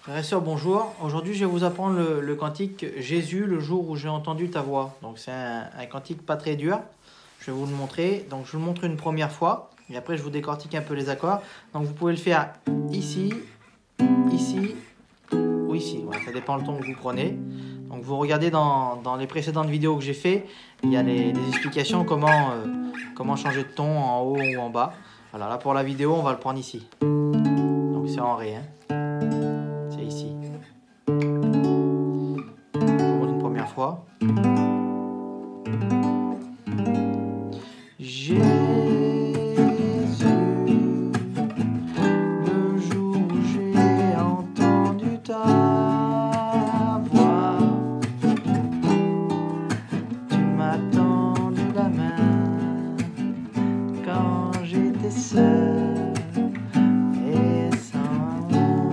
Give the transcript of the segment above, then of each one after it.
Frères et sœurs, bonjour. Aujourd'hui, je vais vous apprendre le cantique Jésus, le jour où j'ai entendu ta voix. Donc, c'est un cantique pas très dur. Je vais vous le montrer. Donc, je vous le montre une première fois. Et après, je vous décortique un peu les accords. Donc, vous pouvez le faire ici, ici ou ici. Voilà, ça dépend le ton que vous prenez. Donc, vous regardez dans les précédentes vidéos que j'ai fait. Il y a des explications comment changer de ton en haut ou en bas. Voilà, là pour la vidéo, on va le prendre ici. Donc, c'est en ré. C'est ici. Fois. Jésus, le jour où j'ai entendu ta voix, tu m'as tendu la main quand j'étais seul et sans main.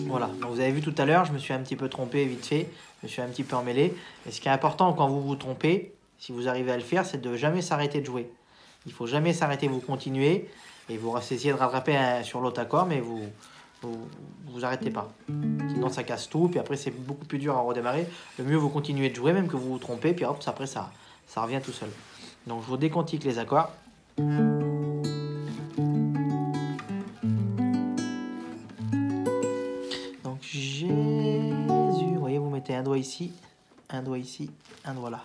Voilà, donc vous avez vu tout à l'heure, je me suis un petit peu trompé vite fait, je me suis un petit peu emmêlé. Et ce qui est important quand vous vous trompez, si vous arrivez à le faire, c'est de jamais s'arrêter de jouer. Il faut jamais s'arrêter, vous continuez et vous essayez de rattraper sur l'autre accord, mais vous arrêtez pas. Sinon ça casse tout, puis après c'est beaucoup plus dur à redémarrer. Le mieux vous continuez de jouer, même que vous vous trompez, puis hop, après ça revient tout seul. Donc je vous décontique les accords. Donc Jésus, vous voyez, vous mettez un doigt ici, un doigt ici, un doigt là.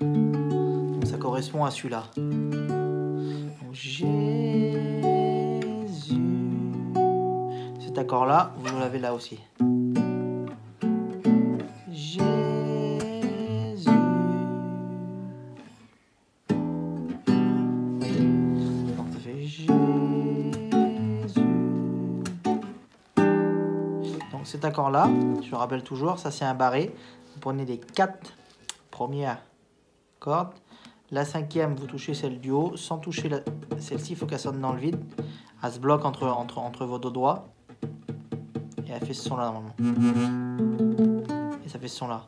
Donc ça correspond à celui-là. Donc Jésus, cet accord-là, vous l'avez là aussi. Jésus. Donc ça fait Jésus. Donc cet accord-là, je rappelle toujours, ça c'est un barré. Vous prenez les 4 premières cordes. La cinquième, vous touchez celle du haut, sans toucher celle-ci, il faut qu'elle sonne dans le vide. Elle se bloque entre vos deux doigts. Et elle fait ce son-là normalement. Et ça fait ce son-là.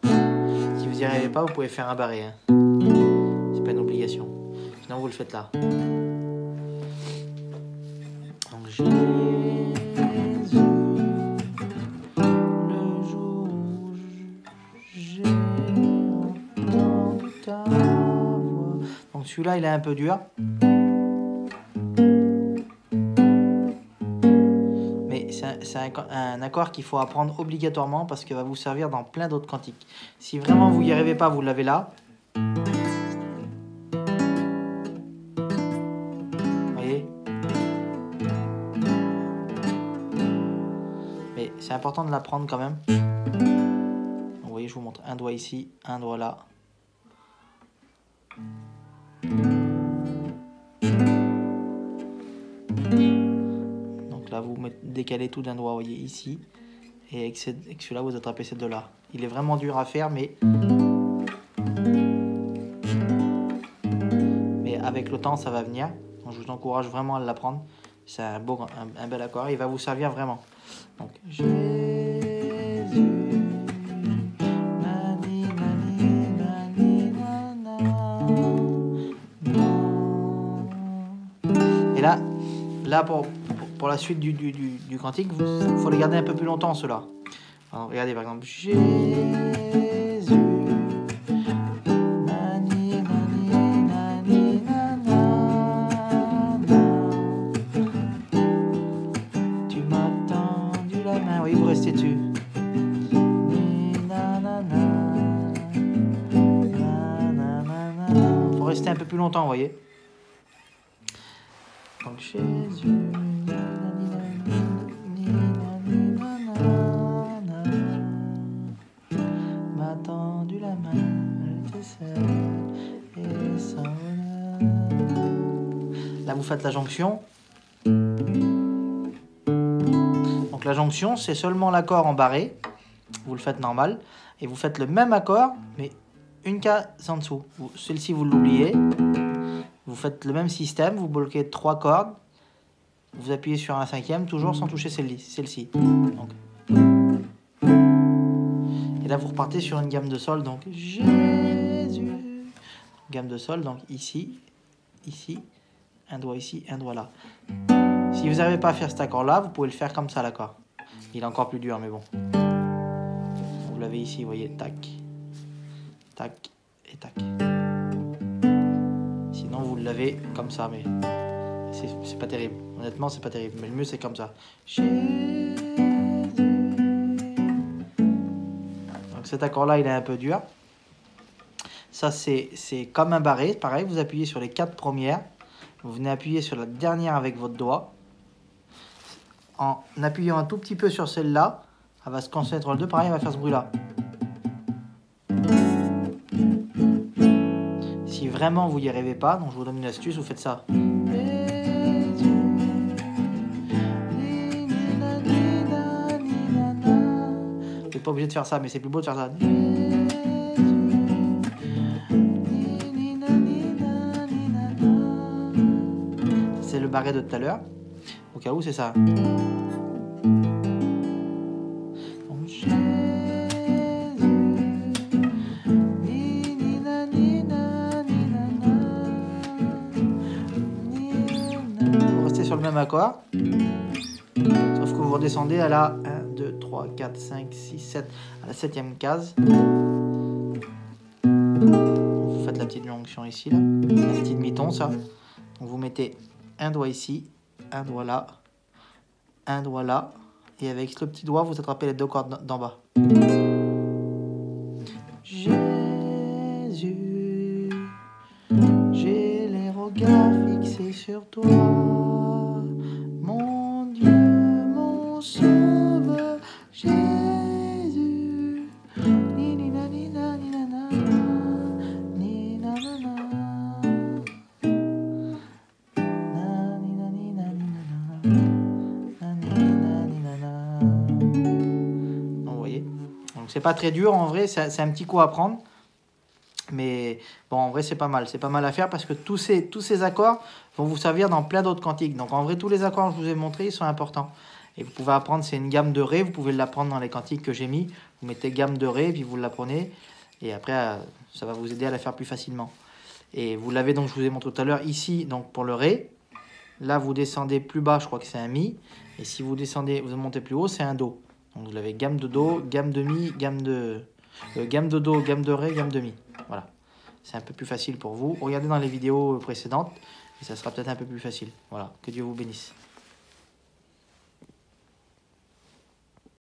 Si vous n'y arrivez pas, vous pouvez faire un barré. Hein. C'est pas une obligation. Sinon, vous le faites là. Donc, Jésus, le jour où j'ai entendu ta voix. Donc, celui-là, il est un peu dur. C'est un accord qu'il faut apprendre obligatoirement parce qu'il va vous servir dans plein d'autres cantiques. Si vraiment vous n'y arrivez pas, vous l'avez là. Vous voyez? Mais c'est important de l'apprendre quand même. Donc, vous voyez, je vous montre un doigt ici, un doigt là. Là, vous décalez tout d'un doigt, vous voyez, ici. Et avec celui-là, vous attrapez ces deux-là. Il est vraiment dur à faire, mais avec le temps, ça va venir. Donc, je vous encourage vraiment à l'apprendre. C'est un bel accord. Il va vous servir vraiment. Donc, Jésus. là pour la suite du cantique, il faut les garder un peu plus longtemps, ceux-là. Regardez par exemple, Jésus. Nani, nani, nani, nana. Tu m'as tendu la main. Oui, vous restez dessus. Il faut rester un peu plus longtemps, vous voyez. Donc Jésus. M'a tendu la main, j'étais seul et sans bonheur. Là, vous faites la jonction. Donc la jonction, c'est seulement l'accord en barré. Vous le faites normal. Et vous faites le même accord, mais une case en dessous. Celle-ci, vous l'oubliez. Vous faites le même système. Vous bloquez 3 cordes. Vous appuyez sur un 5e, toujours sans toucher celle-ci. Donc. Et là, vous repartez sur une gamme de sol. Donc, Jésus. Gamme de sol. Donc, ici, ici, un doigt ici, un doigt là. Si vous n'arrivez pas à faire cet accord-là, vous pouvez le faire comme ça, l'accord. Il est encore plus dur, mais bon. Vous l'avez ici, vous voyez, tac, tac et tac. Sinon, vous l'avez comme ça, mais c'est pas terrible. Honnêtement, c'est pas terrible. Mais le mieux, c'est comme ça. Donc cet accord-là, il est un peu dur. Ça, c'est comme un barré. Pareil, vous appuyez sur les 4 premières. Vous venez appuyer sur la dernière avec votre doigt. En appuyant un tout petit peu sur celle-là, elle va se concentrer sur le 2. Pareil, elle va faire ce bruit-là. Si vraiment vous n'y arrivez pas, donc je vous donne une astuce, vous faites ça. Vous n'êtes pas obligé de faire ça, mais c'est plus beau de faire ça. C'est le barré de tout à l'heure. Au cas où, c'est ça. Vous restez sur le même accord. Sauf que vous redescendez à la 1, 2, 3, 4, 5, 6, 7, à la 7e case. Vous faites la petite jonction ici, là. C'est un petit demi-ton, ça. Donc vous mettez un doigt ici, un doigt là, un doigt là. Et avec le petit doigt, vous attrapez les 2 cordes d'en bas. Jésus, j'ai les regards fixés sur toi. Mon Dieu, mon sauveur, Jésus. Ni ni na ni na ni na na, ni na na na. Na ni na ni na ni na na. Vous voyez, donc c'est pas très dur en vrai, c'est un petit coup à apprendre, mais bon, en vrai c'est pas mal à faire parce que tous ces accords vont vous servir dans plein d'autres cantiques. Donc en vrai, tous les accords que je vous ai montrés, ils sont importants. Et vous pouvez apprendre, c'est une gamme de Ré, vous pouvez l'apprendre dans les cantiques que j'ai mis. Vous mettez gamme de Ré, puis vous l'apprenez, et après ça va vous aider à la faire plus facilement. Et vous l'avez, donc je vous ai montré tout à l'heure ici, donc pour le Ré. Là vous descendez plus bas, je crois que c'est un Mi, et si vous descendez, vous montez plus haut, c'est un Do. Donc vous avez gamme de Do, gamme de Mi, gamme de Do, gamme de Ré, gamme de Mi. Voilà, c'est un peu plus facile pour vous. Regardez dans les vidéos précédentes et ça sera peut-être un peu plus facile. Voilà, que Dieu vous bénisse.